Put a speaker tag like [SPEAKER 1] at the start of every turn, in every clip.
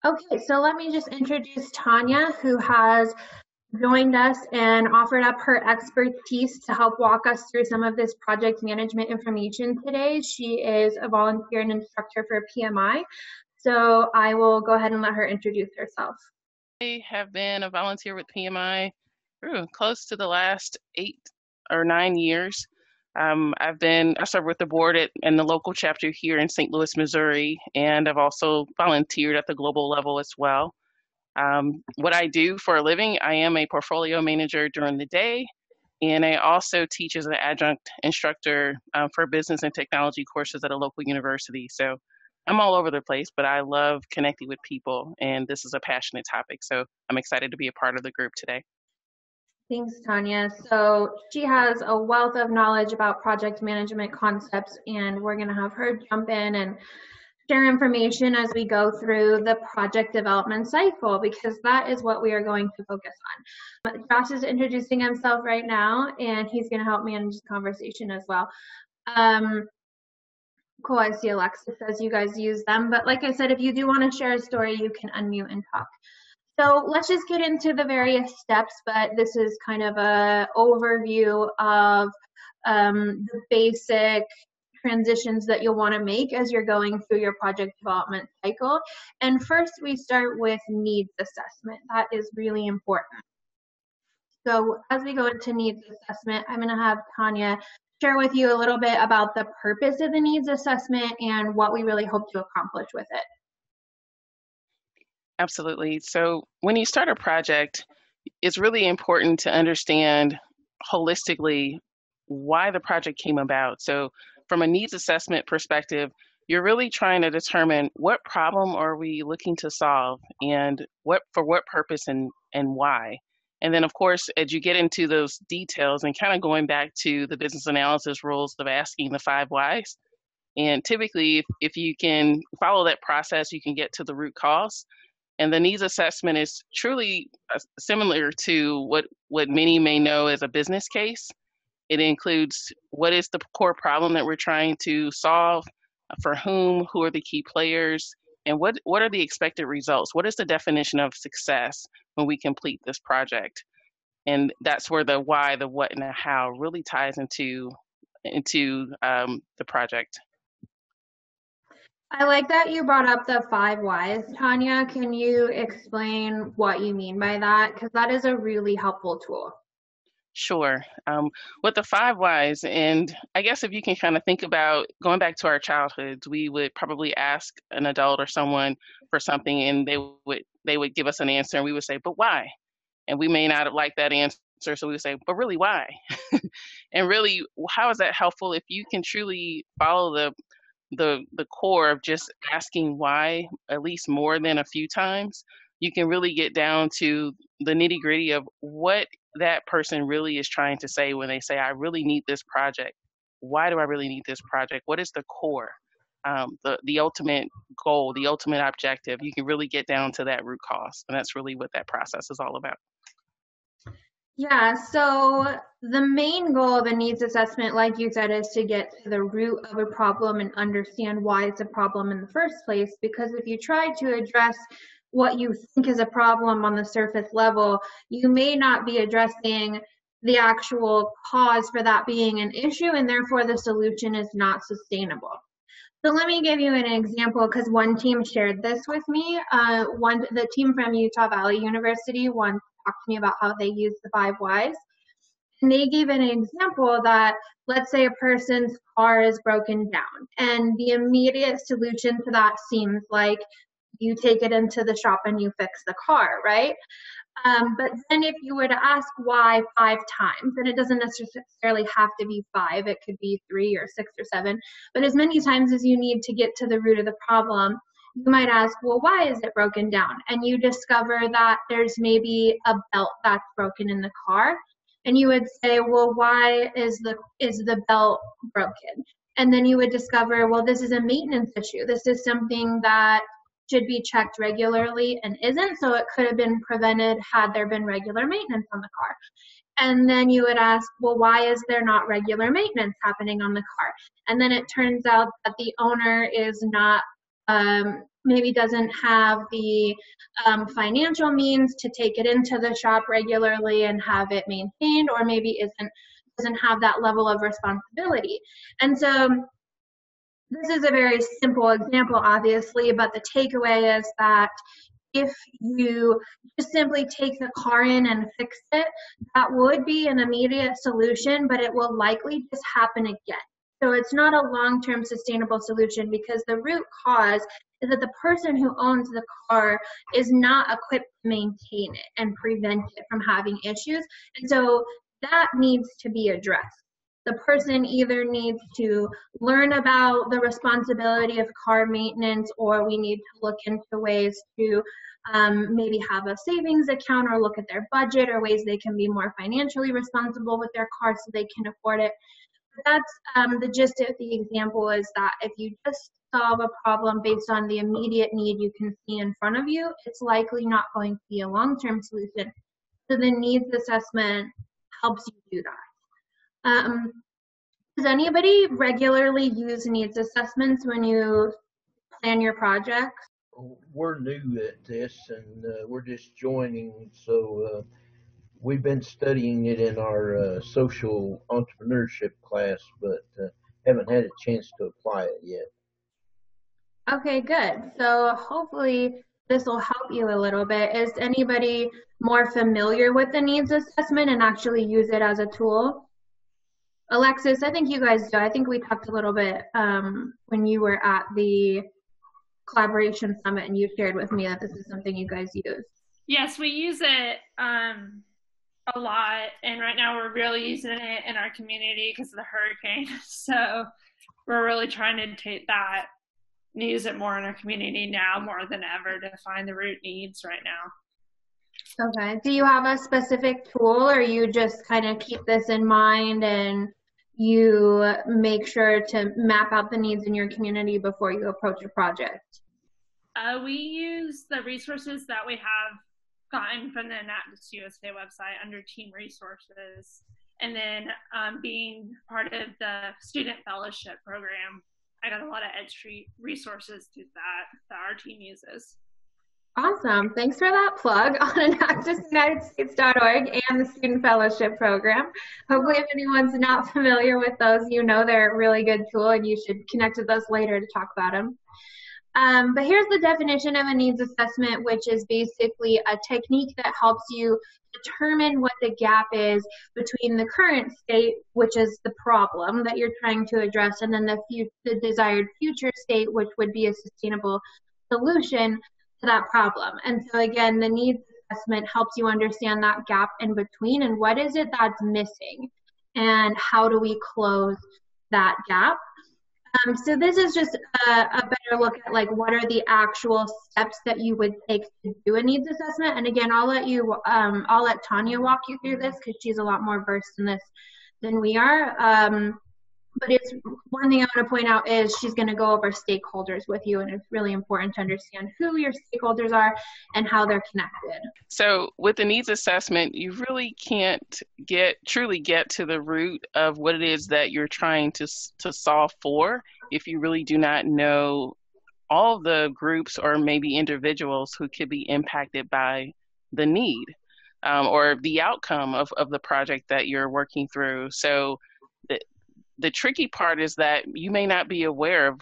[SPEAKER 1] Okay, so let me just introduce Tonya, who has joined us and offered up her expertise to help walk us through some of this project management information today. She is a volunteer and instructor for PMI, so I will go ahead and let her introduce herself.
[SPEAKER 2] I have been a volunteer with PMI close to the last 8 or 9 years. I served with the board and the local chapter here in St. Louis, Missouri, and I've also volunteered at the global level as well. What I do for a living, I am a portfolio manager during the day, and I also teach as an adjunct instructor for business and technology courses at a local university. So I'm all over the place, but I love connecting with people, and this is a passionate topic. So I'm excited to be a part of the group today.
[SPEAKER 1] Thanks, Tonya. So she has a wealth of knowledge about project management concepts, and we're going to have her jump in and share information as we go through the project development cycle, because that is what we are going to focus on. Josh is introducing himself right now, and he's going to help me in this conversation as well. Cool, I see Alexa says you guys use them, but like I said, if you do want to share a story, you can unmute and talk. So let's just get into the various steps, but this is kind of an overview of the basic transitions that you'll want to make as you're going through your project development cycle. And first, we start with needs assessment. That is really important. So as we go into needs assessment, I'm going to have Tonya share with you a little bit about the purpose of the needs assessment and what we really hope to accomplish with it.
[SPEAKER 2] Absolutely. So when you start a project, it's really important to understand holistically why the project came about. So from a needs assessment perspective, you're really trying to determine what problem are we looking to solve and for what purpose and why. And then of course, as you get into those details and kind of going back to the business analysis rules of asking the 5 whys, and typically if you can follow that process, you can get to the root cause. And the needs assessment is truly similar to what many may know as a business case. It includes what is the core problem that we're trying to solve, for who are the key players, and what are the expected results? What is the definition of success when we complete this project? And that's where the why, the what, and the how really ties into the project.
[SPEAKER 1] I like that you brought up the 5 whys. Tonya, can you explain what you mean by that? Because that is a really helpful tool.
[SPEAKER 2] Sure. With the 5 whys, and I guess if you can kind of think about going back to our childhoods, we would probably ask an adult or someone for something, and they would give us an answer, and we would say, "But why?" And we may not have liked that answer, so we would say, "But really, why?" And really, how is that helpful if you can truly follow the core of just asking why at least more than a few times? You can really get down to the nitty gritty of what that person really is trying to say when they say, I really need this project. Why do I really need this project? What is the core? The ultimate goal, the ultimate objective. You can really get down to that root cause. And that's really what that process is all about.
[SPEAKER 1] Yeah, so the main goal of a needs assessment, like you said, is to get to the root of a problem and understand why it's a problem in the first place. Because if you try to address what you think is a problem on the surface level, you may not be addressing the actual cause for that being an issue, and therefore the solution is not sustainable. So let me give you an example, because one team shared this with me. The team from Utah Valley University once talked to me about how they use the 5 whys. And they gave an example that, let's say a person's car is broken down, and the immediate solution to that seems like you take it into the shop and you fix the car, right? But then if you were to ask why 5 times, and it doesn't necessarily have to be 5, it could be 3 or 6 or 7, but as many times as you need to get to the root of the problem, you might ask, well, why is it broken down? And you discover that there's maybe a belt that's broken in the car. And you would say, well, why is the belt broken? And then you would discover, well, this is a maintenance issue. This is something that should be checked regularly and isn't, so it could have been prevented had there been regular maintenance on the car. And then you would ask, well, why is there not regular maintenance happening on the car? And then it turns out that the owner is not maybe doesn't have the financial means to take it into the shop regularly and have it maintained, or maybe doesn't have that level of responsibility. And so this is a very simple example, obviously, but the takeaway is that if you just simply take the car in and fix it, that would be an immediate solution, but it will likely just happen again. So it's not a long-term sustainable solution, because the root cause is that the person who owns the car is not equipped to maintain it and prevent it from having issues. And so that needs to be addressed. The person either needs to learn about the responsibility of car maintenance, or we need to look into ways to maybe have a savings account, or look at their budget, or ways they can be more financially responsible with their car so they can afford it. But that's the gist of the example, is that if you just solve a problem based on the immediate need you can see in front of you, it's likely not going to be a long-term solution. So the needs assessment helps you do that. Does anybody regularly use needs assessments when you plan your projects?
[SPEAKER 3] We're new at this, and we're just joining, so we've been studying it in our social entrepreneurship class, but haven't had a chance to apply it yet.
[SPEAKER 1] Okay, good. So hopefully this will help you a little bit. Is anybody more familiar with the needs assessment and actually use it as a tool? Alexis, I think you guys do. I think we talked a little bit when you were at the collaboration summit, and you shared with me that this is something you guys use.
[SPEAKER 4] Yes, we use it a lot, and right now we're really using it in our community because of the hurricane. So we're really trying to take that and use it more in our community now more than ever to find the root needs right now.
[SPEAKER 1] Okay. Do you have a specific tool, or you just kind of keep this in mind and you make sure to map out the needs in your community before you approach a project?
[SPEAKER 4] We use the resources that we have gotten from the Enactus USA website under Team Resources, and then being part of the Student Fellowship Program, I got a lot of EdStreet resources to that our team uses.
[SPEAKER 1] Awesome. Thanks for that plug on enactusunitedstates.org and the Student Fellowship Program. Hopefully, if anyone's not familiar with those, you know they're a really good tool, and you should connect with us later to talk about them. But here's the definition of a needs assessment, which is basically a technique that helps you determine what the gap is between the current state, which is the problem that you're trying to address, and then the desired future state, which would be a sustainable solution to that problem. And so again, the needs assessment helps you understand that gap in between, and what is it that's missing, and how do we close that gap. So this is just a better look at, like, what are the actual steps that you would take to do a needs assessment. And again, I'll let Tonya walk you through this, because she's a lot more versed in this than we are. But it's one thing I want to point out is she's going to go over stakeholders with you, and it's really important to understand who your stakeholders are and how they're connected.
[SPEAKER 2] So with the needs assessment, you really can't truly get to the root of what it is that you're trying to solve for if you really do not know all the groups or maybe individuals who could be impacted by the need or the outcome of the project that you're working through. So the tricky part is that you may not be aware of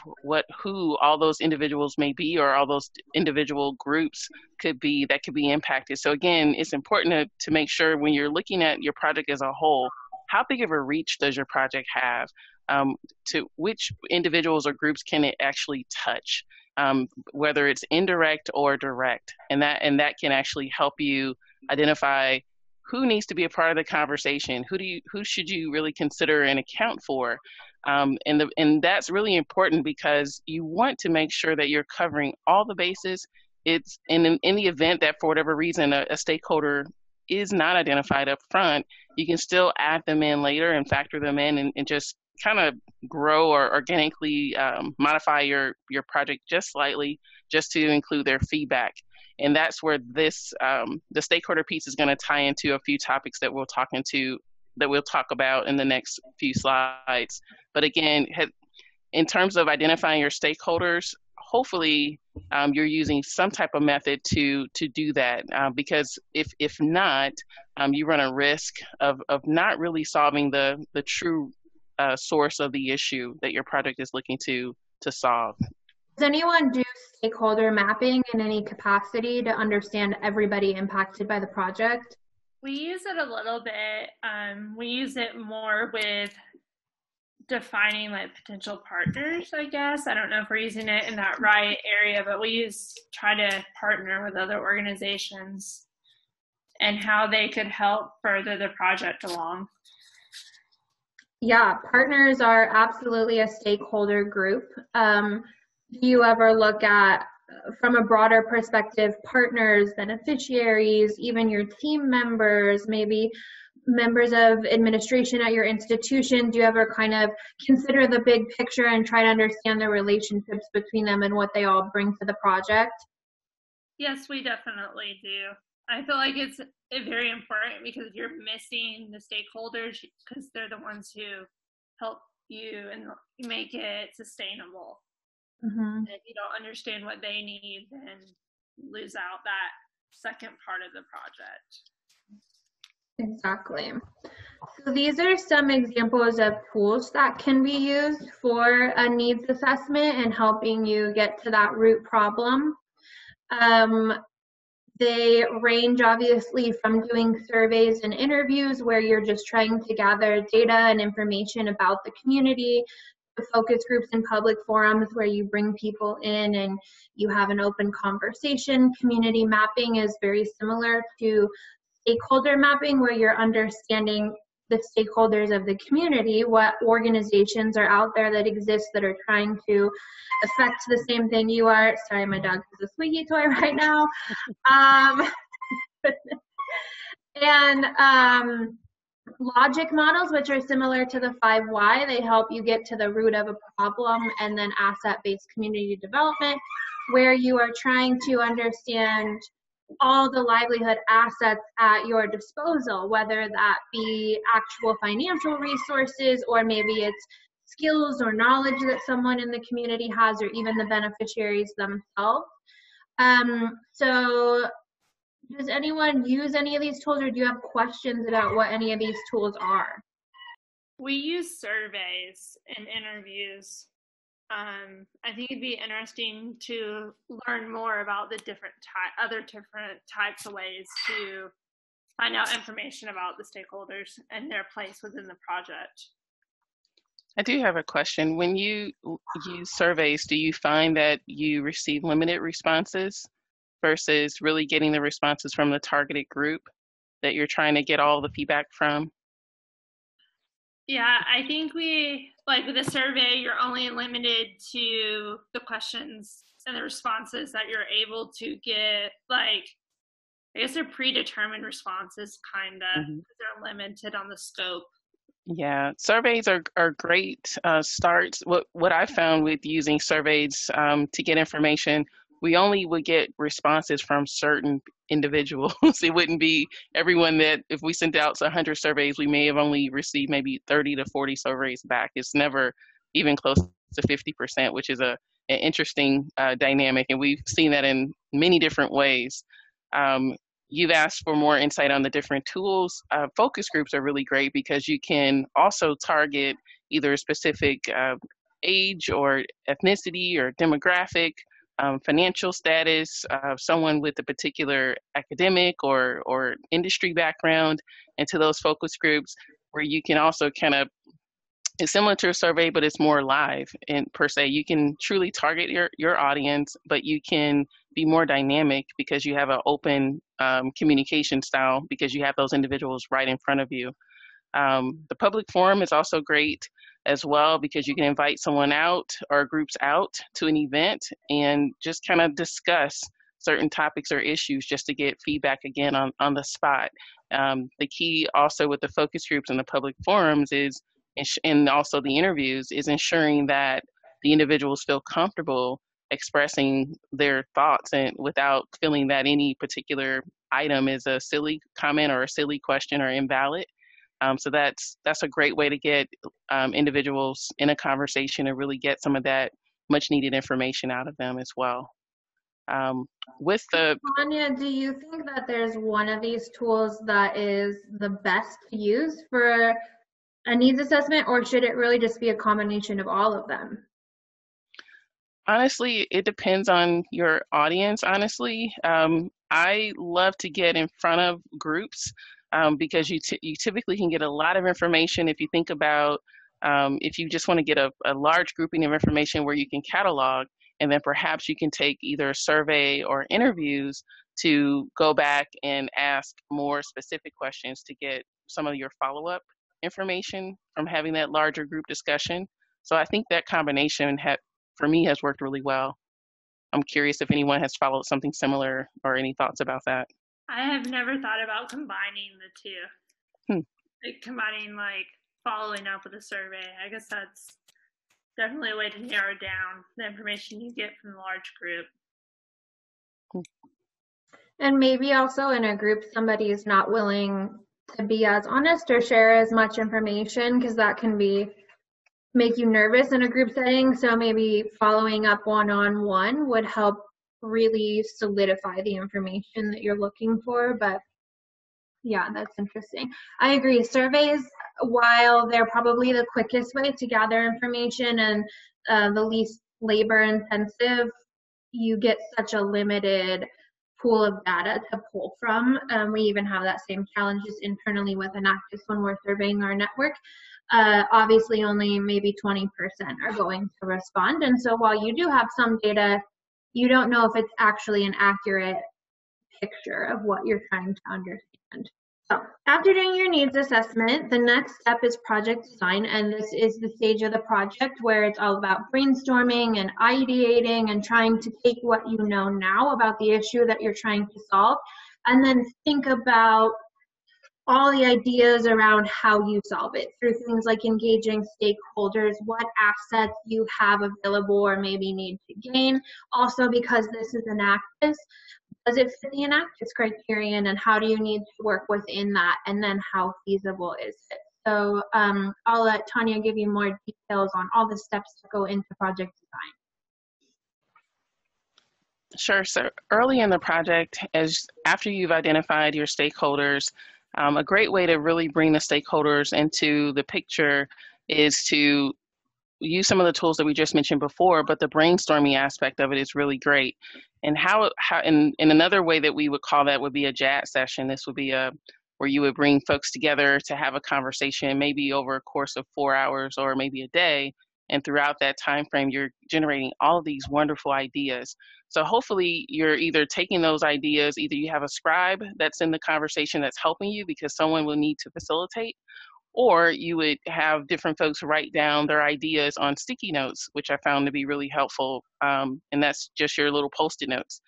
[SPEAKER 2] who all those individuals may be, or all those individual groups could be that could be impacted. So again, it's important to make sure when you're looking at your project as a whole, how big of a reach does your project have? To which individuals or groups can it actually touch, whether it's indirect or direct, and that can actually help you identify who needs to be a part of the conversation, who should you really consider and account for, and that's really important, because you want to make sure that you're covering all the bases. It's in the event that for whatever reason a stakeholder is not identified up front, you can still add them in later and factor them in, and just kind of grow or organically modify your project just slightly, just to include their feedback. And that's where this the stakeholder piece is going to tie into a few topics that we'll talk about in the next few slides. But again, in terms of identifying your stakeholders, hopefully you're using some type of method to do that, because if not, you run a risk of not really solving the true source of the issue that your project is looking to solve.
[SPEAKER 1] Does anyone do stakeholder mapping in any capacity to understand everybody impacted by the project?
[SPEAKER 4] We use it a little bit. We use it more with defining like potential partners, I guess. I don't know if we're using it in that right area, but we try to partner with other organizations and how they could help further the project along.
[SPEAKER 1] Yeah, partners are absolutely a stakeholder group. Do you ever look at, from a broader perspective, partners, beneficiaries, even your team members, maybe members of administration at your institution? Do you ever kind of consider the big picture and try to understand the relationships between them and what they all bring to the project?
[SPEAKER 4] Yes, we definitely do. I feel like it's very important because you're missing the stakeholders because they're the ones who help you and make it sustainable.
[SPEAKER 1] Mm-hmm.
[SPEAKER 4] And if you don't understand what they need, then you lose out that second part of the project.
[SPEAKER 1] Exactly. So these are some examples of tools that can be used for a needs assessment and helping you get to that root problem. They range obviously from doing surveys and interviews where you're just trying to gather data and information about the community, to focus groups and public forums where you bring people in and you have an open conversation. Community mapping is very similar to stakeholder mapping, where you're understanding the stakeholders of the community, what organizations are out there that exist that are trying to affect the same thing you are. Sorry, my dog has a squeaky toy right now. Logic models, which are similar to the 5 Why, they help you get to the root of a problem. And then asset-based community development, where you are trying to understand all the livelihood assets at your disposal, whether that be actual financial resources, or maybe it's skills or knowledge that someone in the community has, or even the beneficiaries themselves. So does anyone use any of these tools, or do you have questions about what any of these tools are?
[SPEAKER 4] We use surveys and interviews. I think it'd be interesting to learn more about the other different types of ways to find out information about the stakeholders and their place within the project.
[SPEAKER 2] I do have a question. When you use surveys, do you find that you receive limited responses versus really getting the responses from the targeted group that you're trying to get all the feedback from?
[SPEAKER 4] Yeah, I think with a survey, you're only limited to the questions and the responses that you're able to get. I guess they're predetermined responses, kind of.
[SPEAKER 2] Mm-hmm.
[SPEAKER 4] They're limited on the scope.
[SPEAKER 2] Yeah, surveys are great starts. What I found with using surveys to get information, we only would get responses from certain individuals. It wouldn't be everyone. That if we sent out 100 surveys, we may have only received maybe 30 to 40 surveys back. It's never even close to 50%, which is an interesting dynamic, and we've seen that in many different ways. You've asked for more insight on the different tools. Focus groups are really great because you can also target either a specific age or ethnicity or demographic, financial status, someone with a particular academic or industry background into those focus groups, where you can also kind of, it's similar to a survey, but it's more live and per se. You can truly target your audience, but you can be more dynamic because you have an open communication style, because you have those individuals right in front of you. The public forum is also great as well, because you can invite someone out or groups out to an event and just kind of discuss certain topics or issues just to get feedback again on the spot. The key also with the focus groups and the public forums is, and also the interviews, is ensuring that the individuals feel comfortable expressing their thoughts and without feeling that any particular item is a silly comment or a silly question or invalid. So that's a great way to get individuals in a conversation and really get some of that much needed information out of them as well. With the
[SPEAKER 1] Tonya, do you think that there's one of these tools that is the best to use for a needs assessment, or should it really just be a combination of all of them?
[SPEAKER 2] Honestly, it depends on your audience, honestly. I love to get in front of groups because you typically can get a lot of information if you think about if you just want to get a large grouping of information where you can catalog, and then perhaps you can take either a survey or interviews to go back and ask more specific questions to get some of your follow-up information from having that larger group discussion. So I think that combination for me has worked really well. I'm curious if anyone has followed something similar or any thoughts about that.
[SPEAKER 4] I have never thought about combining the two. Like combining like following up with a survey. I guess that's definitely a way to narrow down the information you get from the large group.
[SPEAKER 1] And maybe also in a group, somebody is not willing to be as honest or share as much information, because that can make you nervous in a group setting. So maybe following up one-on-one would help really solidify the information that you're looking for. But yeah, that's interesting. I agree. Surveys, while they're probably the quickest way to gather information and the least labor intensive, you get such a limited pool of data to pull from. We even have that same challenges internally with Enactus when we're surveying our network. Obviously only maybe 20% are going to respond. And so while you do have some data, you don't know if it's actually an accurate picture of what you're trying to understand. So after doing your needs assessment, the next step is project design. And this is the stage of the project where it's all about brainstorming and ideating and trying to take what you know now about the issue that you're trying to solve, and then think about all the ideas around how you solve it through things like engaging stakeholders, what assets you have available or maybe need to gain. Also, because this is Enactus, does it fit the Enactus criterion, and how do you need to work within that, and then how feasible is it? So I'll let Tonya give you more details on all the steps that go into project design.
[SPEAKER 2] Sure. So early in the project, after you've identified your stakeholders, a great way to really bring the stakeholders into the picture is to use some of the tools that we just mentioned before, but the brainstorming aspect of it is really great. And in another way that we would call that would be a JAT session. This would be where you would bring folks together to have a conversation, maybe over a course of 4 hours or maybe a day. And throughout that time frame, you're generating all of these wonderful ideas. So hopefully you're either taking those ideas, either you have a scribe that's in the conversation that's helping you because someone will need to facilitate, or you would have different folks write down their ideas on sticky notes, which I found to be really helpful. And that's just your little Post-it notes.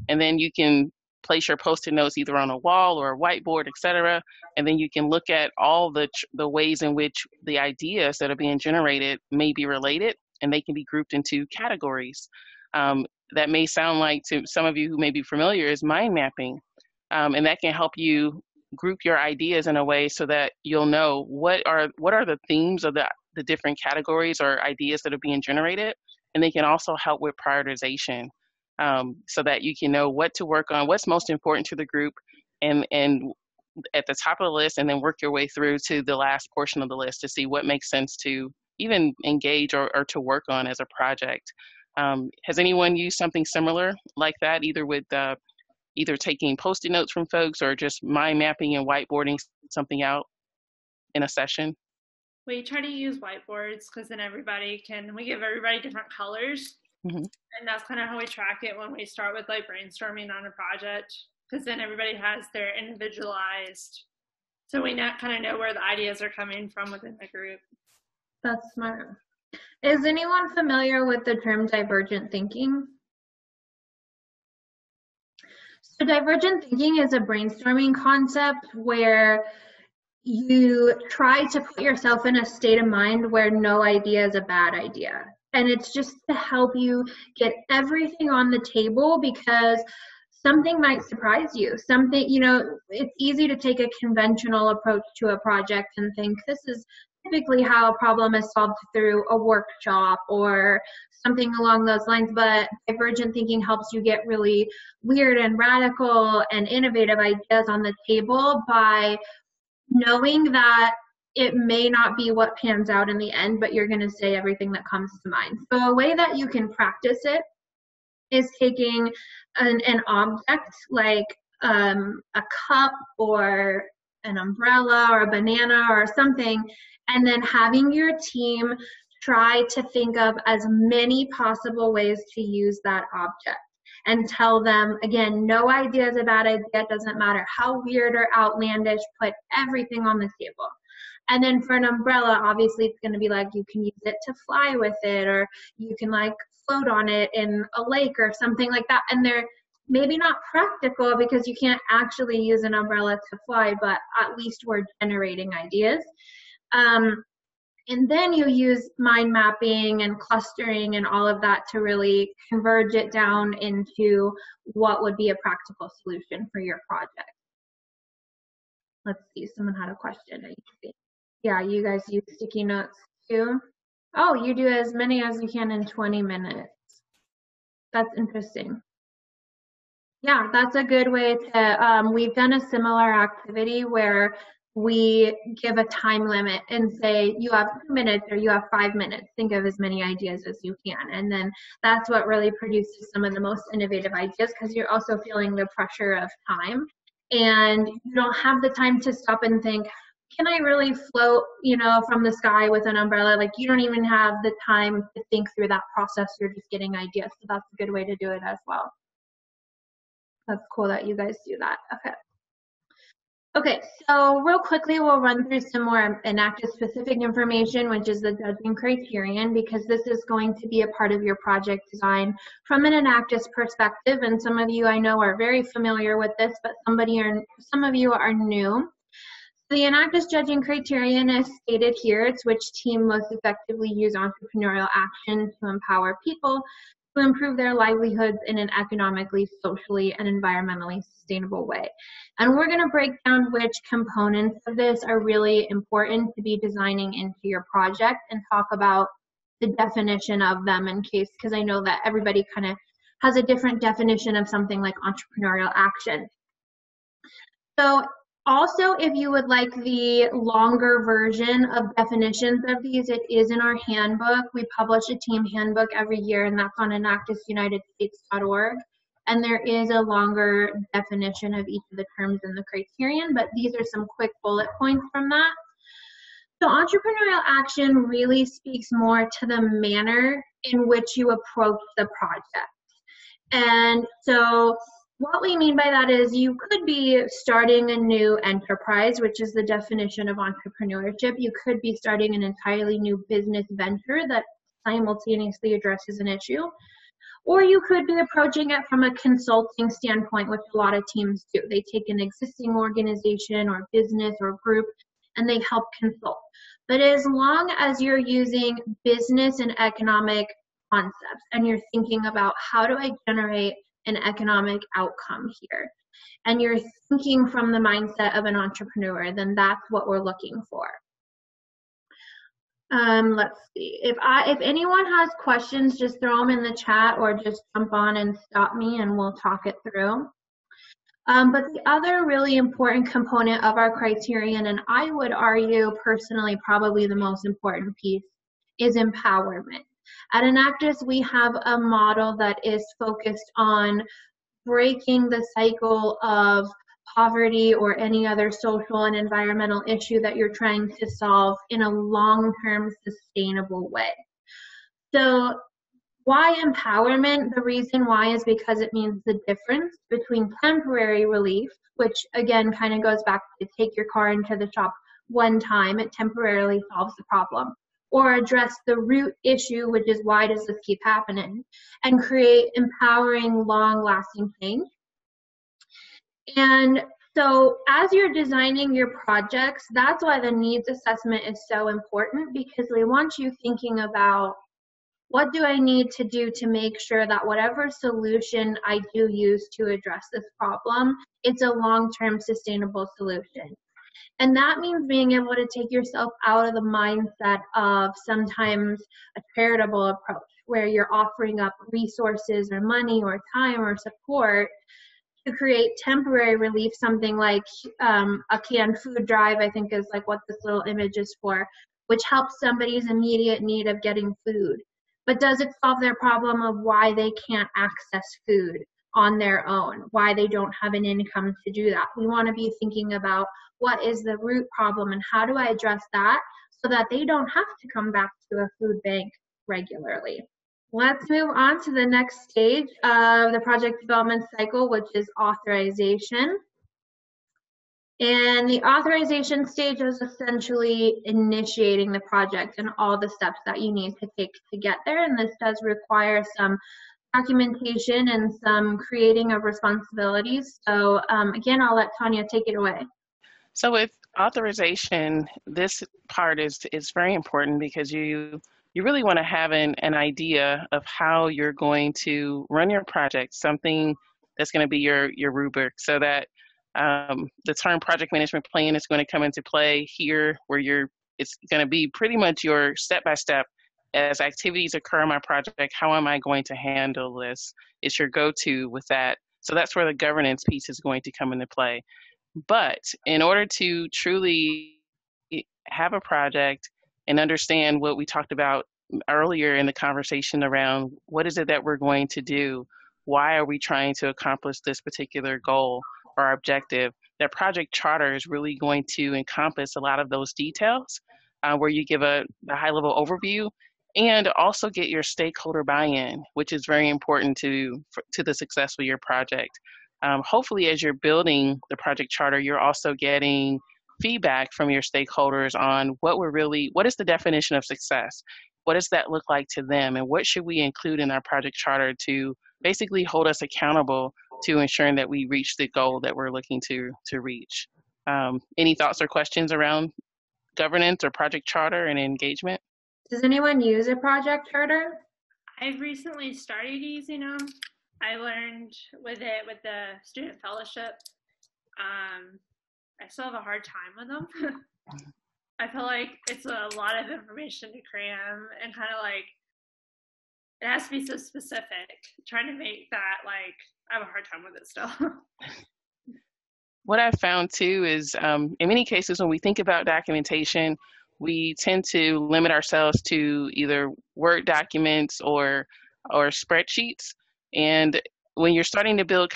[SPEAKER 2] And then you can place your Post-it notes either on a wall or a whiteboard, etc. And then you can look at all the ways in which the ideas that are being generated may be related, and they can be grouped into categories. That may sound like, to some of you who may be familiar, is mind mapping. And that can help you group your ideas in a way so that you'll know what are the themes of the different categories or ideas that are being generated. And they can also help with prioritization, so that you can know what to work on, what's most important to the group, and at the top of the list, and then work your way through to the last portion of the list to see what makes sense to even engage or to work on as a project. Has anyone used something similar like that, either with either taking Post-it notes from folks or just mind mapping and whiteboarding something out in a session?
[SPEAKER 4] We try to use whiteboards because then we give everybody different colors. Mm-hmm. And that's kind of how we track it when we start with like brainstorming on a project, because then everybody has their individualized, so we kind of know where the ideas are coming from within the group.
[SPEAKER 1] That's smart. Is anyone familiar with the term divergent thinking? So divergent thinking is a brainstorming concept where you try to put yourself in a state of mind where no idea is a bad idea. And it's just to help you get everything on the table, because something might surprise you. It's easy to take a conventional approach to a project and think this is typically how a problem is solved through a workshop or something along those lines, but divergent thinking helps you get really weird and radical and innovative ideas on the table by knowing that it may not be what pans out in the end, but you're going to say everything that comes to mind. So a way that you can practice it is taking an object like a cup or an umbrella or a banana or something, and then having your team try to think of as many possible ways to use that object and tell them, again, no idea is a bad idea. It doesn't matter how weird or outlandish, put everything on the table. And then for an umbrella, obviously it's going to be like you can use it to fly with it, or you can like float on it in a lake or something like that. And they're maybe not practical because you can't actually use an umbrella to fly, but at least we're generating ideas. And then you use mind mapping and clustering and all of that to really converge it down into what would be a practical solution for your project. Let's see, someone had a question. Yeah, you guys use sticky notes too? Oh, you do as many as you can in 20 minutes. That's interesting. Yeah, that's a good way to, we've done a similar activity where we give a time limit and say you have 2 minutes or you have 5 minutes. Think of as many ideas as you can. And then that's what really produces some of the most innovative ideas, because you're also feeling the pressure of time. And you don't have the time to stop and think, can I really float, you know, from the sky with an umbrella? Like, you don't even have the time to think through that process. You're just getting ideas. So that's a good way to do it as well. That's cool that you guys do that. Okay. Okay, so real quickly, we'll run through some more Enactus specific information, which is the judging criterion, because this is going to be a part of your project design from an Enactus perspective. And some of you I know are very familiar with this, but some of you are new. The Enactus judging criterion is stated here. It's which team most effectively use entrepreneurial action to empower people to improve their livelihoods in an economically, socially, and environmentally sustainable way. And we're going to break down which components of this are really important to be designing into your project and talk about the definition of them in case, because I know that everybody kind of has a different definition of something like entrepreneurial action. So also, if you would like the longer version of definitions of these, it is in our handbook. We publish a team handbook every year, and that's on enactusunitedstates.org. And there is a longer definition of each of the terms in the criterion, but these are some quick bullet points from that. So entrepreneurial action really speaks more to the manner in which you approach the project. And so what we mean by that is you could be starting a new enterprise, which is the definition of entrepreneurship. You could be starting an entirely new business venture that simultaneously addresses an issue. Or you could be approaching it from a consulting standpoint, which a lot of teams do. They take an existing organization or business or group and they help consult. But as long as you're using business and economic concepts and you're thinking about how do I generate an economic outcome here, and you're thinking from the mindset of an entrepreneur, then that's what we're looking for. Let's see. If anyone has questions, just throw them in the chat or just jump on and stop me and we'll talk it through. But the other really important component of our criterion, and I would argue personally probably the most important piece, is empowerment. At Enactus, we have a model that is focused on breaking the cycle of poverty or any other social and environmental issue that you're trying to solve in a long-term sustainable way. So why empowerment? The reason why is because it means the difference between temporary relief, which again kind of goes back to take your car into the shop one time, it temporarily solves the problem, or address the root issue, which is why does this keep happening, and create empowering, long-lasting change. And so as you're designing your projects, that's why the needs assessment is so important, because we want you thinking about what do I need to do to make sure that whatever solution I do use to address this problem, it's a long-term sustainable solution. And that means being able to take yourself out of the mindset of sometimes a charitable approach where you're offering up resources or money or time or support to create temporary relief, something like a canned food drive, I think is like what this little image is for, which helps somebody's immediate need of getting food. But does it solve their problem of why they can't access food on their own, why they don't have an income to do that? We want to be thinking about what is the root problem and how do I address that so that they don't have to come back to a food bank regularly. Let's move on to the next stage of the project development cycle, which is authorization. And the authorization stage is essentially initiating the project and all the steps that you need to take to get there. And this does require some documentation and some creating of responsibilities. So again, I'll let Tonya take it away.
[SPEAKER 2] So with authorization, this part is very important because you really want to have an idea of how you're going to run your project, something that's going to be your rubric, so that the term project management plan is going to come into play here, where it's going to be pretty much your step-by-step as activities occur in my project. How am I going to handle this? It's your go-to with that. So that's where the governance piece is going to come into play. But in order to truly have a project and understand what we talked about earlier in the conversation around what is it that we're going to do, why are we trying to accomplish this particular goal or objective, that project charter is really going to encompass a lot of those details, where you give a high-level overview and also get your stakeholder buy-in, which is very important to the success of your project. Hopefully, as you're building the project charter, you're also getting feedback from your stakeholders on what is the definition of success? What does that look like to them? And what should we include in our project charter to basically hold us accountable to ensuring that we reach the goal that we're looking to reach? Any thoughts or questions around governance or project charter and engagement?
[SPEAKER 1] Does anyone use a project charter?
[SPEAKER 4] I've recently started using them. I learned with the student fellowship. I still have a hard time with them. I feel like it's a lot of information to cram and kind of like it has to be so specific. Trying to make that like I have a hard time with it still.
[SPEAKER 2] What I've found too is in many cases when we think about documentation, we tend to limit ourselves to either Word documents or spreadsheets. And when you're starting to build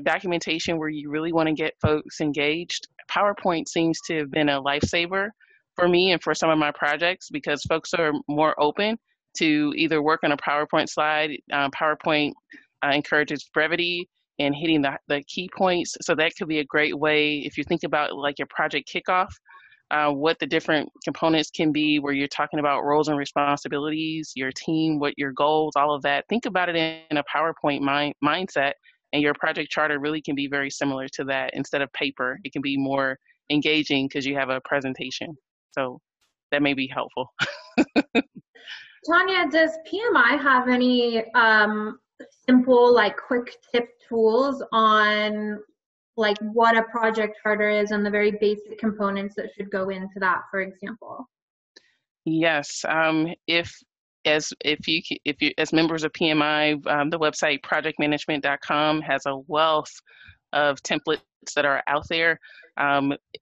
[SPEAKER 2] documentation where you really want to get folks engaged, PowerPoint seems to have been a lifesaver for me and for some of my projects, because folks are more open to either work on a PowerPoint slide. PowerPoint encourages brevity and hitting the key points. So that could be a great way, if you think about like your project kickoff, what the different components can be, where you're talking about roles and responsibilities, your team, what your goals, all of that. Think about it in a PowerPoint mindset, and your project charter really can be very similar to that. Instead of paper, it can be more engaging because you have a presentation. So that may be helpful.
[SPEAKER 1] Tonya, does PMI have any simple, like quick tip tools on like what a project charter is and the very basic components that should go into that, for example?
[SPEAKER 2] Yes, if you as members of PMI, the website projectmanagement.com has a wealth of templates that are out there.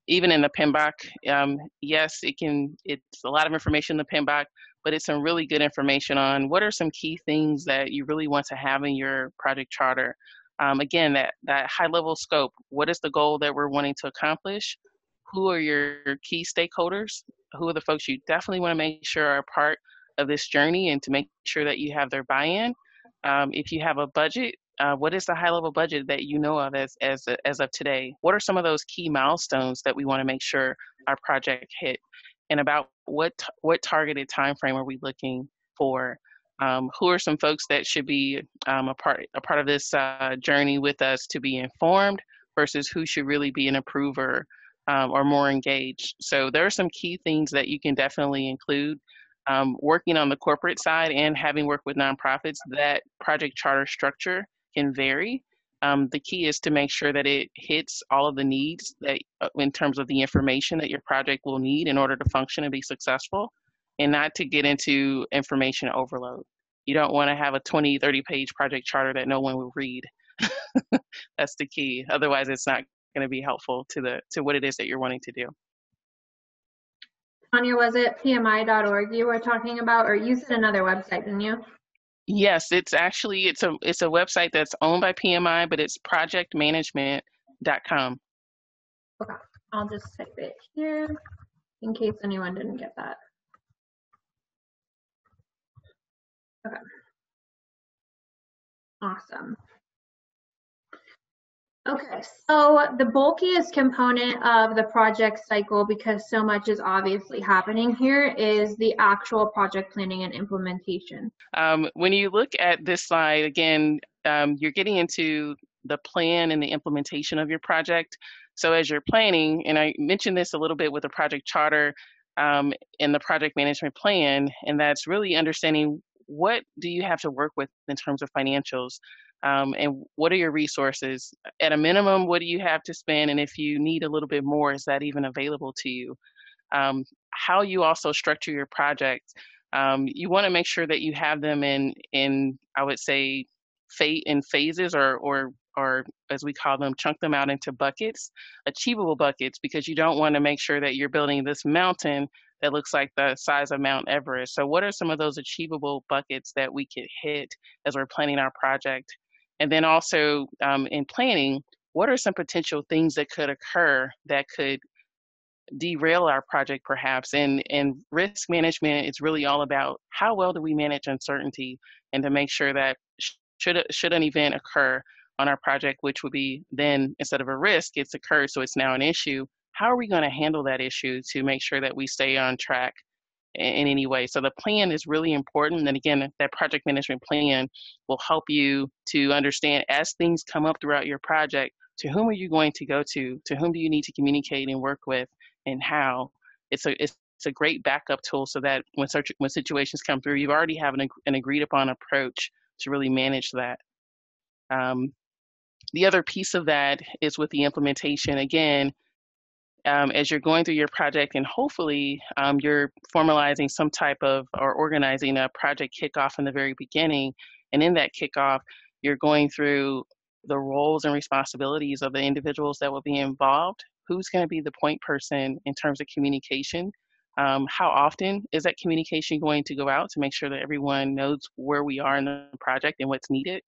[SPEAKER 2] Even in the PMBOK, yes, it's a lot of information in the PMBOK, but it's some really good information on what are some key things that you really want to have in your project charter. Again, that high level scope. What is the goal that we're wanting to accomplish? Who are your key stakeholders? Who are the folks you definitely want to make sure are part of this journey, and to make sure that you have their buy-in? If you have a budget, what is the high-level budget that you know of as of today? What are some of those key milestones that we want to make sure our project hit? And about what targeted time frame are we looking for? Who are some folks that should be a part of this journey with us to be informed, versus who should really be an approver or more engaged? So there are some key things that you can definitely include. Working on the corporate side and having worked with nonprofits, that project charter structure can vary. The key is to make sure that it hits all of the needs that, in terms of the information that your project will need in order to function and be successful, and not to get into information overload. You don't want to have a 20, 30-page project charter that no one will read. That's the key. Otherwise, it's not going to be helpful to what it is that you're wanting to do.
[SPEAKER 1] Tonya, was it PMI.org you were talking about, or you said another website, didn't you?
[SPEAKER 2] Yes, it's actually it's a website that's owned by PMI, but it's projectmanagement.com.
[SPEAKER 1] Okay, I'll just type it here in case anyone didn't get that. Okay. Awesome. Okay, so the bulkiest component of the project cycle, because so much is obviously happening here, is the actual project planning and implementation.
[SPEAKER 2] When you look at this slide, again, you're getting into the plan and the implementation of your project. So as you're planning, and I mentioned this a little bit with the project charter and the project management plan, and that's really understanding what do you have to work with in terms of financials. And what are your resources? At a minimum, what do you have to spend? And if you need a little bit more, is that even available to you? How you also structure your project. You want to make sure that you have them in I would say, in phases, or as we call them, chunk them out into buckets, achievable buckets, because you don't want to make sure that you're building this mountain that looks like the size of Mount Everest. So what are some of those achievable buckets that we could hit as we're planning our project? And then also in planning, what are some potential things that could occur that could derail our project perhaps? And risk management is really all about how well do we manage uncertainty, and to make sure that should an event occur on our project, which would be then, instead of a risk, it's occurred, so it's now an issue. How are we going to handle that issue to make sure that we stay on track in any way? So the plan is really important. And again, that project management plan will help you to understand, as things come up throughout your project, to whom are you going to go to whom do you need to communicate and work with, and how. It's a great backup tool, so that when situations come through, you already have an agreed upon approach to really manage that. The other piece of that is with the implementation. Again, as you're going through your project, and hopefully you're formalizing some type of, or organizing a project kickoff in the very beginning. And in that kickoff, you're going through the roles and responsibilities of the individuals that will be involved. Who's going to be the point person in terms of communication? How often is that communication going to go out to make sure that everyone knows where we are in the project and what's needed?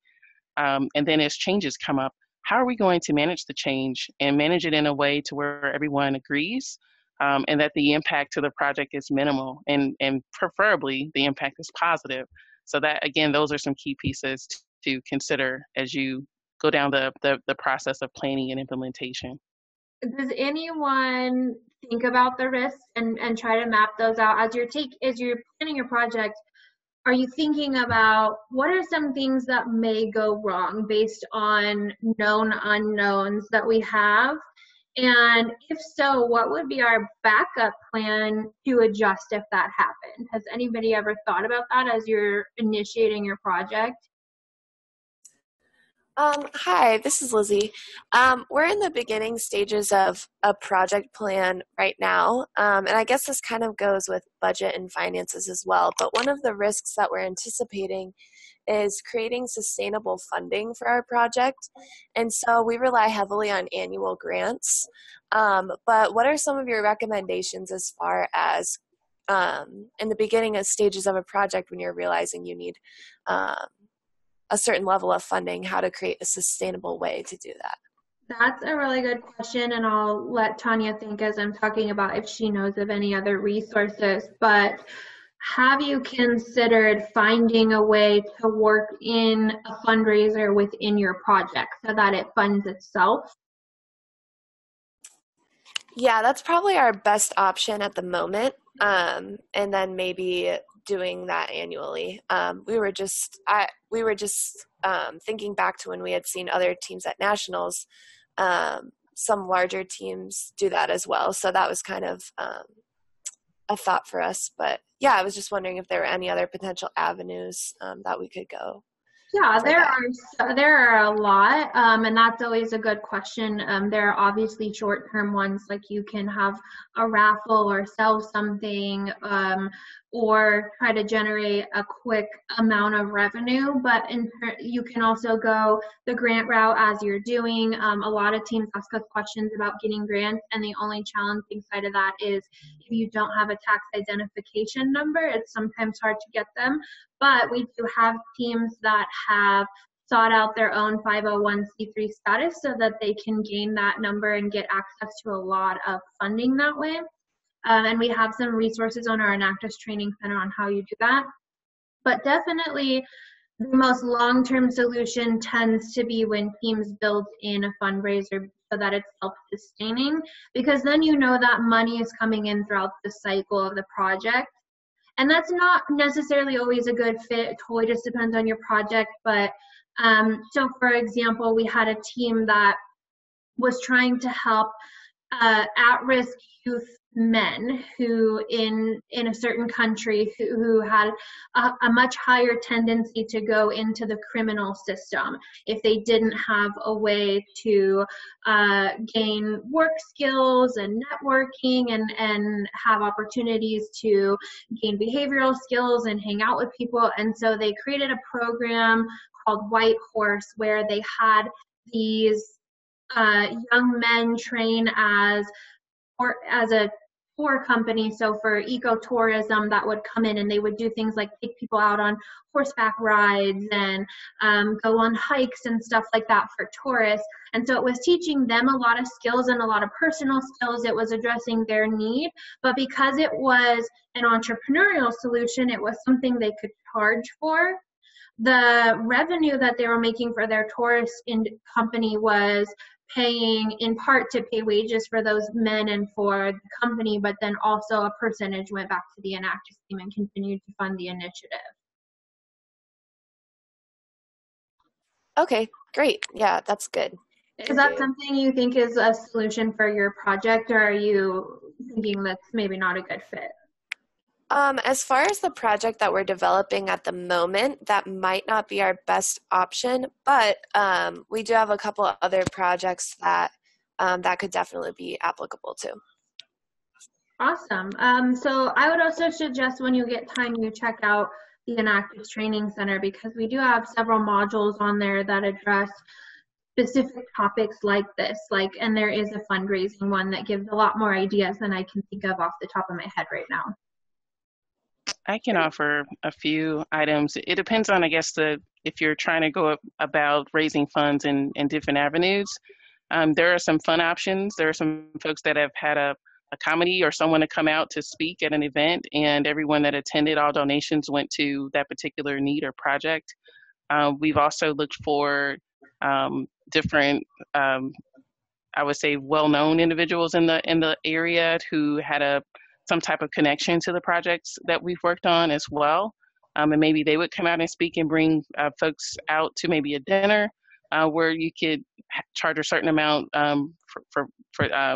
[SPEAKER 2] And then as changes come up, how are we going to manage the change and manage it in a way to where everyone agrees, and that the impact to the project is minimal, and preferably the impact is positive? So that, again, those are some key pieces to consider as you go down the process of planning and implementation.
[SPEAKER 1] Does anyone think about the risks and try to map those out as you're planning your project? Are you thinking about what are some things that may go wrong based on known unknowns that we have? And if so, what would be our backup plan to adjust if that happened? Has anybody ever thought about that as you're initiating your project?
[SPEAKER 5] Hi, this is Lizzie. We're in the beginning stages of a project plan right now, and I guess this kind of goes with budget and finances as well. But one of the risks that we're anticipating is creating sustainable funding for our project, and so we rely heavily on annual grants. But what are some of your recommendations as far as in the beginning of stages of a project when you're realizing you need a certain level of funding, how to create a sustainable way to do that?
[SPEAKER 1] That's a really good question, and I'll let Tonya think as I'm talking about if she knows of any other resources. But have you considered finding a way to work in a fundraiser within your project so that it funds itself?
[SPEAKER 5] Yeah, that's probably our best option at the moment. And then maybe doing that annually. We were just thinking back to when we had seen other teams at nationals. Some larger teams do that as well, so that was kind of a thought for us. But yeah, I was just wondering if there were any other potential avenues that we could go.
[SPEAKER 1] Yeah,
[SPEAKER 5] for that?
[SPEAKER 1] there are a lot, and that's always a good question. There are obviously short-term ones, like you can have a raffle or sell something, or try to generate a quick amount of revenue. But you can also go the grant route as you're doing. A lot of teams ask us questions about getting grants, and the only challenging side of that is if you don't have a tax identification number, it's sometimes hard to get them. But we do have teams that have sought out their own 501c3 status so that they can gain that number and get access to a lot of funding that way. And we have some resources on our Enactus Training Center on how you do that. But definitely the most long-term solution tends to be when teams build in a fundraiser so that it's self-sustaining, because then you know that money is coming in throughout the cycle of the project. And that's not necessarily always a good fit. It totally just depends on your project. But so, for example, we had a team that was trying to help at-risk youth men who in a certain country who had a much higher tendency to go into the criminal system if they didn't have a way to gain work skills and networking and have opportunities to gain behavioral skills and hang out with people. And so they created a program called White Horse where they had these young men train as a tour company. So for ecotourism, that would come in and they would do things like take people out on horseback rides and go on hikes and stuff like that for tourists. And so it was teaching them a lot of skills and a lot of personal skills. It was addressing their need. But because it was an entrepreneurial solution, it was something they could charge for. The revenue that they were making for their tourist company was paying in part to pay wages for those men and for the company, but then also a percentage went back to the Enactus team and continued to fund the initiative.
[SPEAKER 5] Okay, great. Yeah, that's good.
[SPEAKER 1] Is that something you think is a solution for your project, or are you thinking that's maybe not a good fit?
[SPEAKER 5] As far as the project that we're developing at the moment, that might not be our best option, but we do have a couple of other projects that that could definitely be applicable to.
[SPEAKER 1] Awesome. So I would also suggest when you get time, you check out the Enactus Training Center because we do have several modules on there that address specific topics like this. And there is a fundraising one that gives a lot more ideas than I can think of off the top of my head right now.
[SPEAKER 2] I can offer a few items. It depends on, I guess, if you're trying to go about raising funds in different avenues. There are some fun options. There are some folks that have had a comedy or someone to come out to speak at an event, and everyone that attended, all donations went to that particular need or project. We've also looked for different, I would say, well-known individuals in the area who had some type of connection to the projects that we've worked on as well. And maybe they would come out and speak and bring folks out to maybe a dinner where you could charge a certain amount for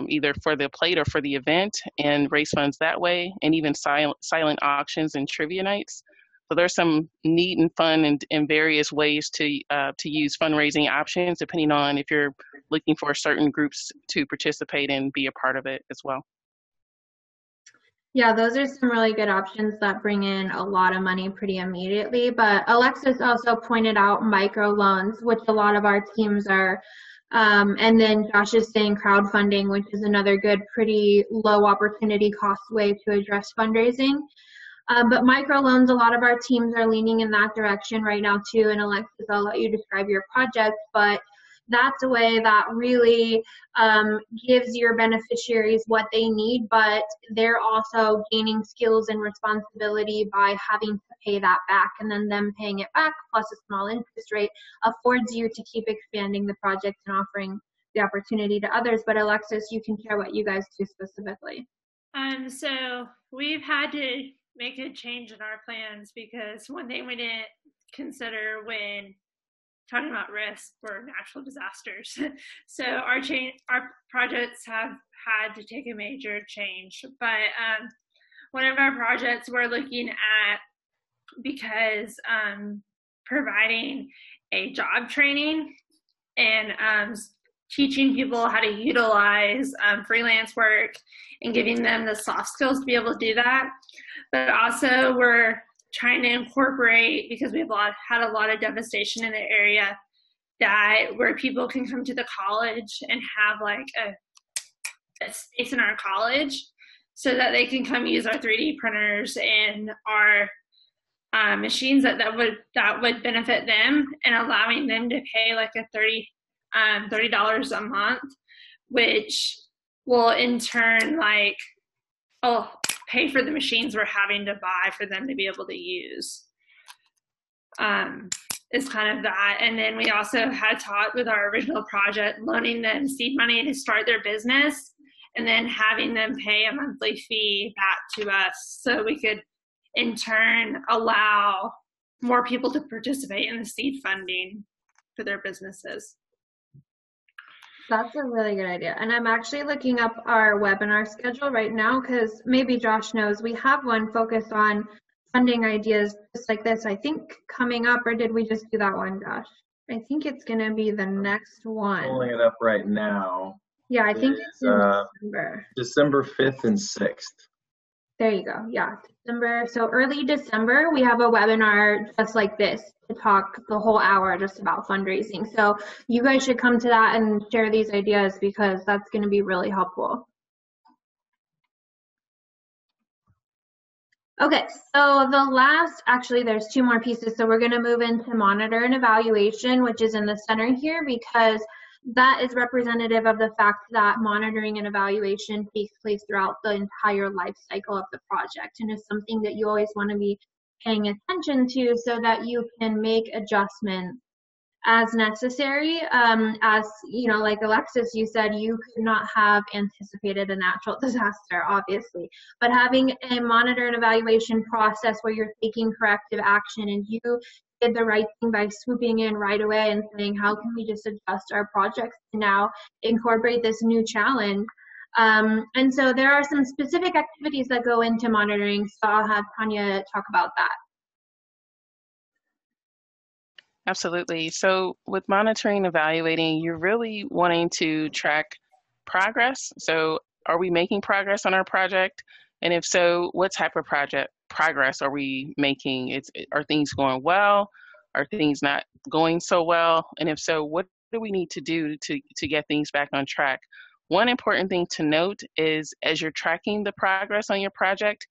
[SPEAKER 2] either for the plate or for the event and raise funds that way, and even silent auctions and trivia nights. So there's some neat and fun and various ways to use fundraising options depending on if you're looking for certain groups to participate and be a part of it as well.
[SPEAKER 1] Yeah, those are some really good options that bring in a lot of money pretty immediately. But Alexis also pointed out microloans, which a lot of our teams are. And then Josh is saying crowdfunding, which is another good, pretty low opportunity cost way to address fundraising. But microloans, a lot of our teams are leaning in that direction right now too. And Alexis, I'll let you describe your project, but that's a way that really gives your beneficiaries what they need, but they're also gaining skills and responsibility by having to pay that back, and then them paying it back plus a small interest rate affords you to keep expanding the project and offering the opportunity to others. But Alexis, you can share what you guys do specifically.
[SPEAKER 4] So we've had to make a change in our plans because one thing we didn't consider when talking about risk for natural disasters. So our projects have had to take a major change. But one of our projects we're looking at, because providing a job training and teaching people how to utilize freelance work and giving them the soft skills to be able to do that. But also we're trying to incorporate, because we've had a lot of devastation in the area, that where people can come to the college and have like a space in our college so that they can come use our 3D printers and our machines that would benefit them, and allowing them to pay like a $30 a month, which will in turn pay for the machines we're having to buy for them to be able to use. Is kind of that. And then we also had taught with our original project, loaning them seed money to start their business and then having them pay a monthly fee back to us so we could in turn allow more people to participate in the seed funding for their businesses.
[SPEAKER 1] That's a really good idea. And I'm actually looking up our webinar schedule right now because maybe Josh knows we have one focused on funding ideas just like this, I think, coming up. Or did we just do that one, Josh? I think it's going to be the next one.
[SPEAKER 6] Pulling it up right now.
[SPEAKER 1] Yeah, I think it's in December.
[SPEAKER 6] December 5th and 6th.
[SPEAKER 1] There you go. Yeah, December. So early December, we have a webinar just like this to talk the whole hour just about fundraising. So you guys should come to that and share these ideas because that's going to be really helpful. Okay, so the last, actually there's two more pieces. So we're going to move into monitor and evaluation, which is in the center here because that is representative of the fact that monitoring and evaluation takes place throughout the entire life cycle of the project and is something that you always want to be paying attention to so that you can make adjustments as necessary. As you know, like Alexis, you said, you could not have anticipated a natural disaster, obviously, but having a monitor and evaluation process where you're taking corrective action and you did the right thing by swooping in right away and saying, how can we just adjust our projects to now incorporate this new challenge? And so there are some specific activities that go into monitoring. So I'll have Tonya talk about that.
[SPEAKER 2] Absolutely. So with monitoring, evaluating, you're really wanting to track progress. So are we making progress on our project? And if so, what type of progress are we making? Are things going well? Are things not going so well? And if so, what do we need to do to get things back on track? One important thing to note is as you're tracking the progress on your project,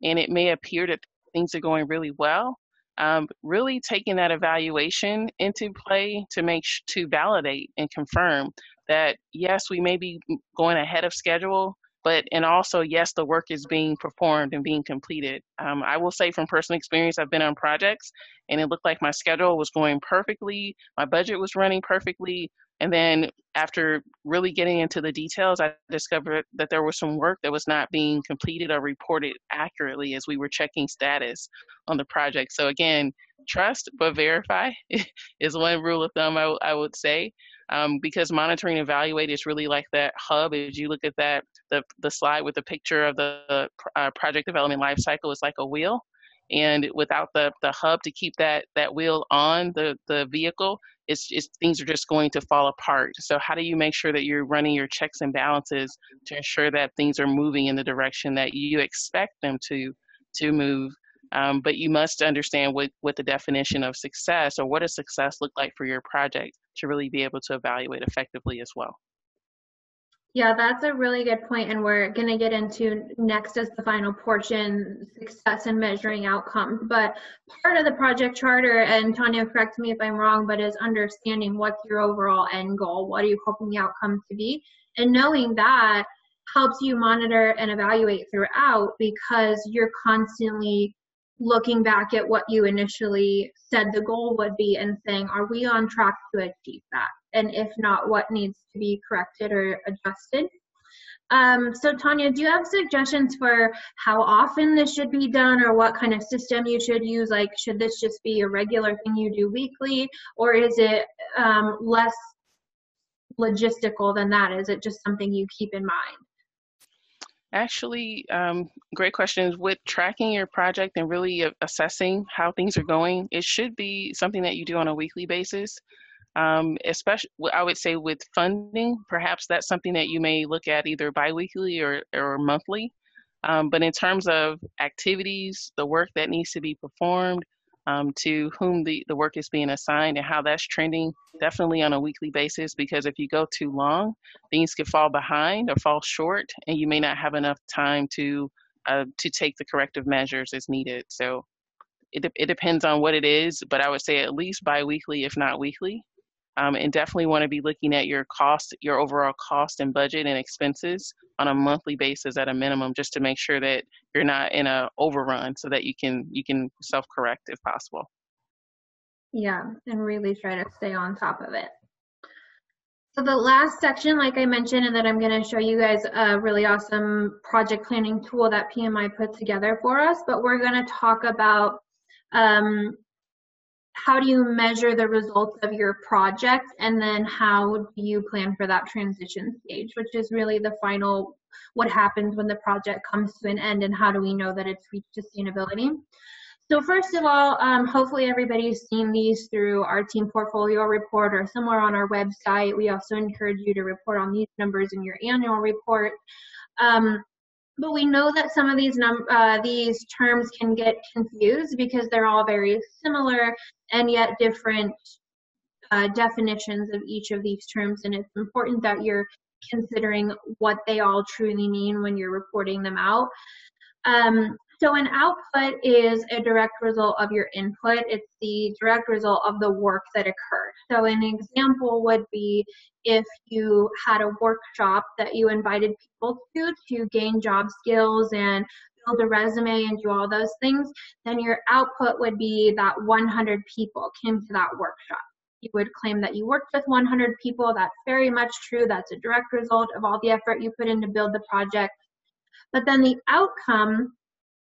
[SPEAKER 2] and it may appear that things are going really well, really taking that evaluation into play to validate and confirm that yes, we may be going ahead of schedule, and also yes, the work is being performed and being completed. I will say from personal experience, I've been on projects and it looked like my schedule was going perfectly, my budget was running perfectly, and then after really getting into the details, I discovered that there was some work that was not being completed or reported accurately as we were checking status on the project. So again, trust but verify is one rule of thumb I would say, because monitoring and evaluate is really like that hub. As you look at that, the slide with the picture of the project development life cycle is like a wheel. And without the hub to keep that wheel on the vehicle, things are just going to fall apart. So how do you make sure that you're running your checks and balances to ensure that things are moving in the direction that you expect them to move? But you must understand what the definition of success, or what does success look like for your project, to really be able to evaluate effectively as well.
[SPEAKER 1] Yeah, that's a really good point, and we're going to get into next as the final portion, success and measuring outcomes. But part of the project charter, and Tonya, correct me if I'm wrong, but is understanding what's your overall end goal, what are you hoping the outcome to be, and knowing that helps you monitor and evaluate throughout because you're constantly looking back at what you initially said the goal would be and saying, are we on track to achieve that? And if not, what needs to be corrected or adjusted? So Tonya, do you have suggestions for how often this should be done or what kind of system you should use? Like, should this just be a regular thing you do weekly, or is it less logistical than that? Is it just something you keep in mind?
[SPEAKER 2] Actually, great questions. With tracking your project and really assessing how things are going, it should be something that you do on a weekly basis. Especially, I would say with funding, perhaps that's something that you may look at either biweekly or monthly. But in terms of activities, the work that needs to be performed, to whom the work is being assigned and how that's trending, definitely on a weekly basis, because if you go too long, things could fall behind or fall short, and you may not have enough time to take the corrective measures as needed. So it depends on what it is, but I would say at least biweekly, if not weekly. And definitely want to be looking at your cost, your overall cost and budget and expenses on a monthly basis at a minimum, just to make sure that you're not in a overrun, so that you can self-correct if possible.
[SPEAKER 1] Yeah, and really try to stay on top of it. So the last section, like I mentioned, and that I'm going to show you guys a really awesome project planning tool that PMI put together for us, but we're going to talk about how do you measure the results of your project, and then how do you plan for that transition stage, which is really the final, what happens when the project comes to an end, and how do we know that it's reached sustainability. So first of all, hopefully everybody's seen these through our team portfolio report or somewhere on our website. We also encourage you to report on these numbers in your annual report. But we know that some of these terms can get confused because they're all very similar and yet different definitions of each of these terms, and it's important that you're considering what they all truly mean when you're reporting them out. So an output is a direct result of your input. It's the direct result of the work that occurred. So an example would be if you had a workshop that you invited people to gain job skills and build a resume and do all those things, then your output would be that 100 people came to that workshop. You would claim that you worked with 100 people. That's very much true. That's a direct result of all the effort you put in to build the project. But then the outcome,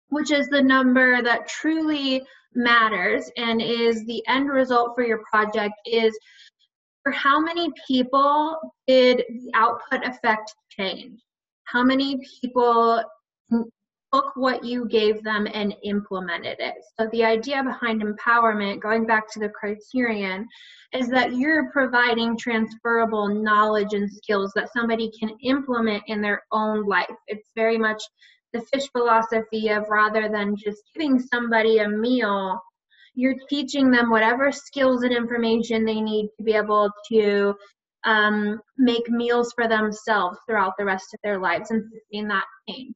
[SPEAKER 1] which is the number that truly matters and is the end result for your project, is for how many people did the output affect change? How many people took what you gave them and implemented it? So the idea behind empowerment, going back to the criterion, is that you're providing transferable knowledge and skills that somebody can implement in their own life. It's very much the fish philosophy of, rather than just giving somebody a meal, you're teaching them whatever skills and information they need to be able to make meals for themselves throughout the rest of their lives and sustain that change.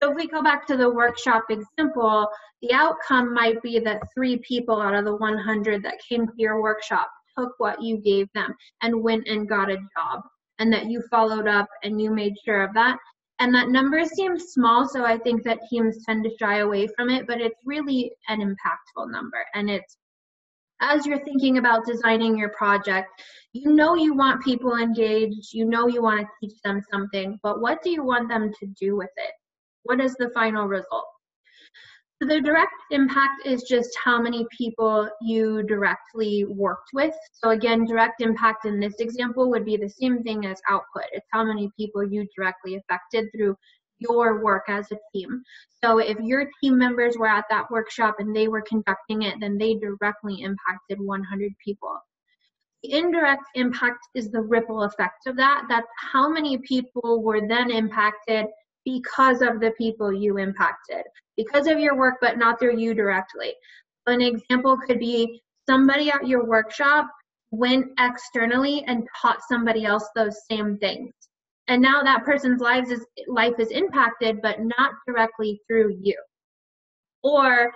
[SPEAKER 1] So if we go back to the workshop example, the outcome might be that 3 people out of the 100 that came to your workshop took what you gave them and went and got a job, and that you followed up and you made sure of that. And that number seems small, so I think that teams tend to shy away from it, but it's really an impactful number. And it's, as you're thinking about designing your project, you know you want people engaged, you know you want to teach them something, but what do you want them to do with it? What is the final result? So the direct impact is just how many people you directly worked with. So again, direct impact in this example would be the same thing as output. It's how many people you directly affected through your work as a team. So if your team members were at that workshop and they were conducting it, then they directly impacted 100 people. The indirect impact is the ripple effect of that. That's how many people were then impacted because of the people you impacted, because of your work, but not through you directly. An example could be somebody at your workshop went externally and taught somebody else those same things. And now that person's life is impacted, but not directly through you. Or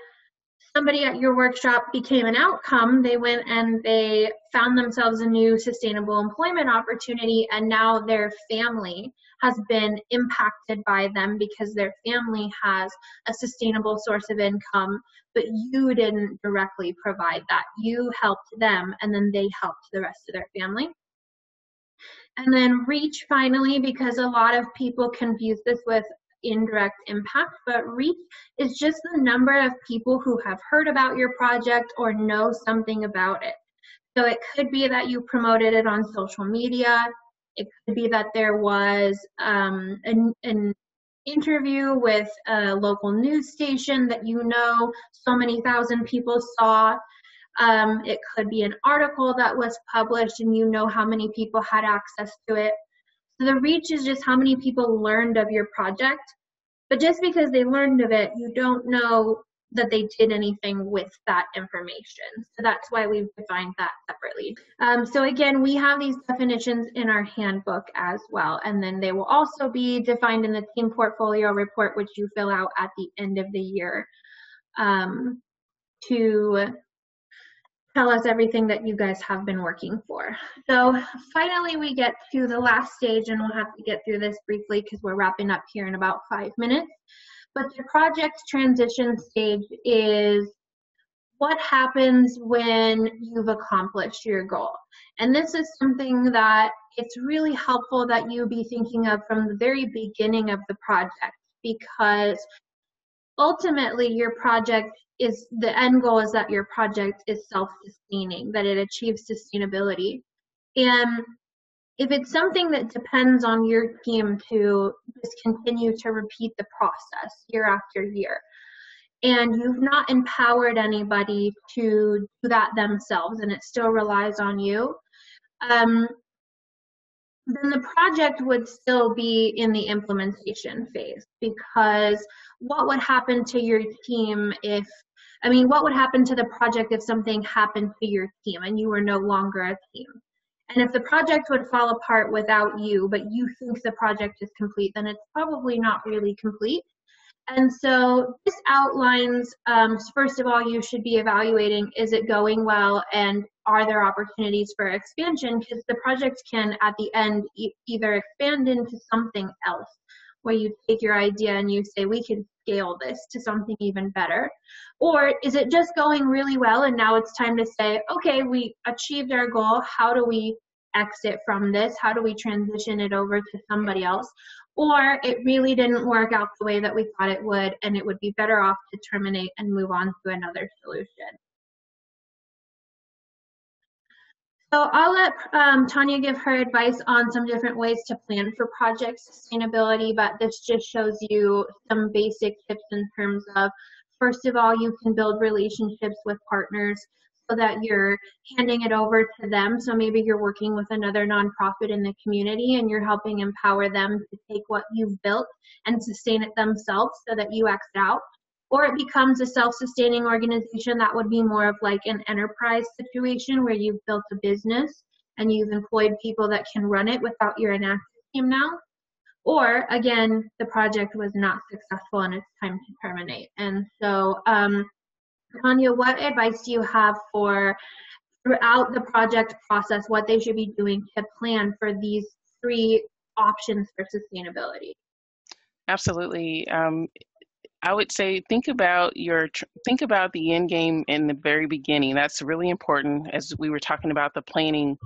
[SPEAKER 1] somebody at your workshop became an outcome. They went and they found themselves a new sustainable employment opportunity, and now their family has been impacted by them because their family has a sustainable source of income, but you didn't directly provide that. You helped them, and then they helped the rest of their family. And then reach, finally, because a lot of people confuse this with indirect impact, but reach is just the number of people who have heard about your project or know something about it. So it could be that you promoted it on social media. It could be that there was an interview with a local news station that you know so many thousand people saw. It could be an article that was published and you know how many people had access to it. So the reach is just how many people learned of your project. But just because they learned of it, you don't know that they did anything with that information. So that's why we've defined that separately. So again, we have these definitions in our handbook as well. And then they will also be defined in the team portfolio report, which you fill out at the end of the year to tell us everything that you guys have been working for. So finally, we get to the last stage, and we'll have to get through this briefly because we're wrapping up here in about 5 minutes. But the project transition stage is what happens when you've accomplished your goal. And this is something that it's really helpful that you be thinking of from the very beginning of the project, because ultimately your project is, the end goal is that your project is self-sustaining, that it achieves sustainability. And if it's something that depends on your team to just continue to repeat the process year after year, and you've not empowered anybody to do that themselves, and it still relies on you, then the project would still be in the implementation phase, because what would happen to your team if, I mean, what would happen to the project if something happened to your team and you were no longer a team? And if the project would fall apart without you, but you think the project is complete, then it's probably not really complete. And so this outlines, first of all, you should be evaluating, is it going well, and are there opportunities for expansion? Because the project can, at the end, either expand into something else, where you take your idea and you say, we can scale this to something even better. Or is it just going really well, and now it's time to say, okay, we achieved our goal, how do we exit from this? How do we transition it over to somebody else? Or it really didn't work out the way that we thought it would, and it would be better off to terminate and move on to another solution. So I'll let Tonya give her advice on some different ways to plan for project sustainability, but this just shows you some basic tips in terms of, first of all, you can build relationships with partners so that you're handing it over to them. So maybe you're working with another nonprofit in the community and you're helping empower them to take what you've built and sustain it themselves so that you exit out. Or it becomes a self-sustaining organization that would be more of like an enterprise situation where you've built a business and you've employed people that can run it without your Enactus team now. Or again, the project was not successful and it's time to terminate. And so, Tonya, what advice do you have for throughout the project process, what they should be doing to plan for these 3 options for sustainability?
[SPEAKER 2] Absolutely. I would say think about the end game in the very beginning. That's really important, as we were talking about the planning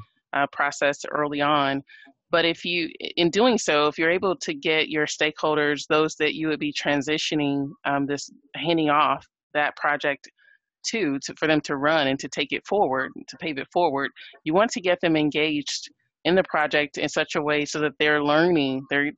[SPEAKER 2] process early on. But in doing so, if you're able to get your stakeholders, those that you would be transitioning handing off that project for them to run and to take it forward, to pave it forward, you want to get them engaged in the project in such a way so that they're learning, they're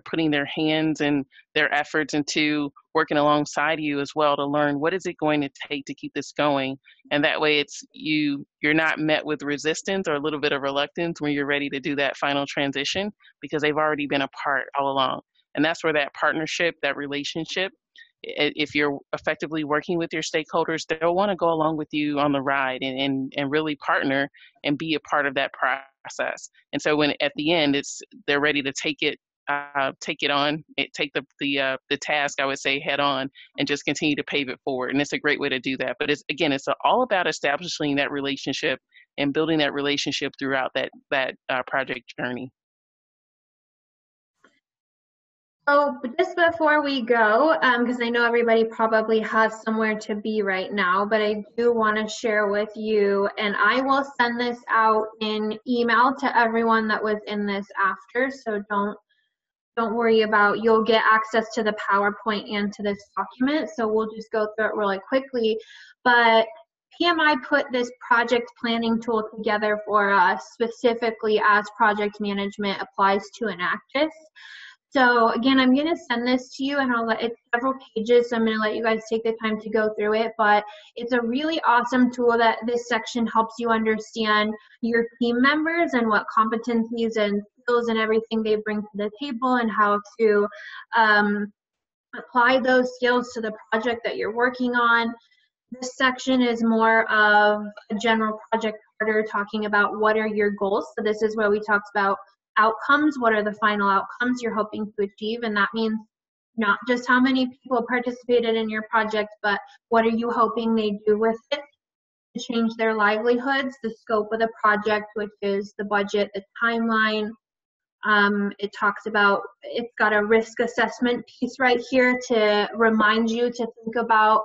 [SPEAKER 2] putting their hands and their efforts into working alongside you as well to learn what is it going to take to keep this going. And that way you're not met with resistance or a little bit of reluctance when you're ready to do that final transition, because they've already been a part all along. And that's where that partnership, that relationship, if you're effectively working with your stakeholders, they'll want to go along with you on the ride and really partner and be a part of that process. And so when at the end they're ready to take the task, I would say, head on and just continue to pave it forward. And it's a great way to do that. But it's all about establishing that relationship and building that relationship throughout that project journey.
[SPEAKER 1] So just before we go, because I know everybody probably has somewhere to be right now, but I do want to share with you, and I will send this out in email to everyone that was in this after, so don't worry about, you'll get access to the PowerPoint and to this document, so we'll just go through it really quickly. But PMI put this project planning tool together for us specifically as project management applies to Enactus. So again, I'm going to send this to you, and it's several pages, so I'm going to let you guys take the time to go through it, but it's a really awesome tool that this section helps you understand your team members and what competencies and skills and everything they bring to the table, and how to apply those skills to the project that you're working on. This section is more of a general project order, talking about what are your goals. So this is where we talked about outcomes. What are the final outcomes you're hoping to achieve? And that means not just how many people participated in your project, but what are you hoping they do with it to change their livelihoods, the scope of the project, which is the budget, the timeline. It talks about, it's got a risk assessment piece right here to remind you to think about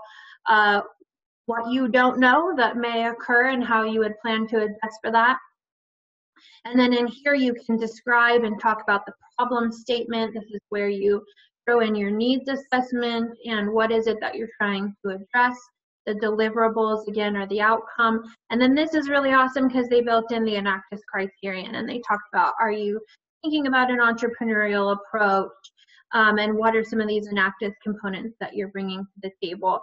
[SPEAKER 1] what you don't know that may occur and how you would plan to adjust for that. And then in here you can describe and talk about the problem statement. This is where you throw in your needs assessment and what is it that you're trying to address. The deliverables, again, are the outcome. And then this is really awesome because they built in the Enactus criterion, and they talked about, are you thinking about an entrepreneurial approach, and what are some of these Enactus components that you're bringing to the table.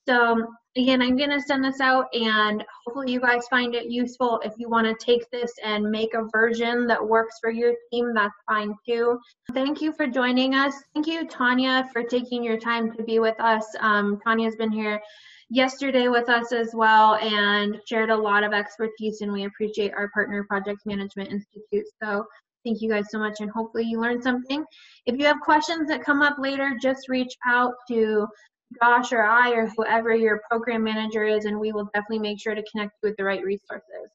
[SPEAKER 1] So again, I'm going to send this out, and hopefully you guys find it useful. If you want to take this and make a version that works for your team, that's fine too. Thank you for joining us. Thank you, Tonya, for taking your time to be with us. Tonya's been here yesterday with us as well and shared a lot of expertise, and we appreciate our partner, Project Management Institute. So thank you guys so much, and hopefully you learned something. If you have questions that come up later, just reach out to Josh or I or whoever your program manager is, and we will definitely make sure to connect you with the right resources.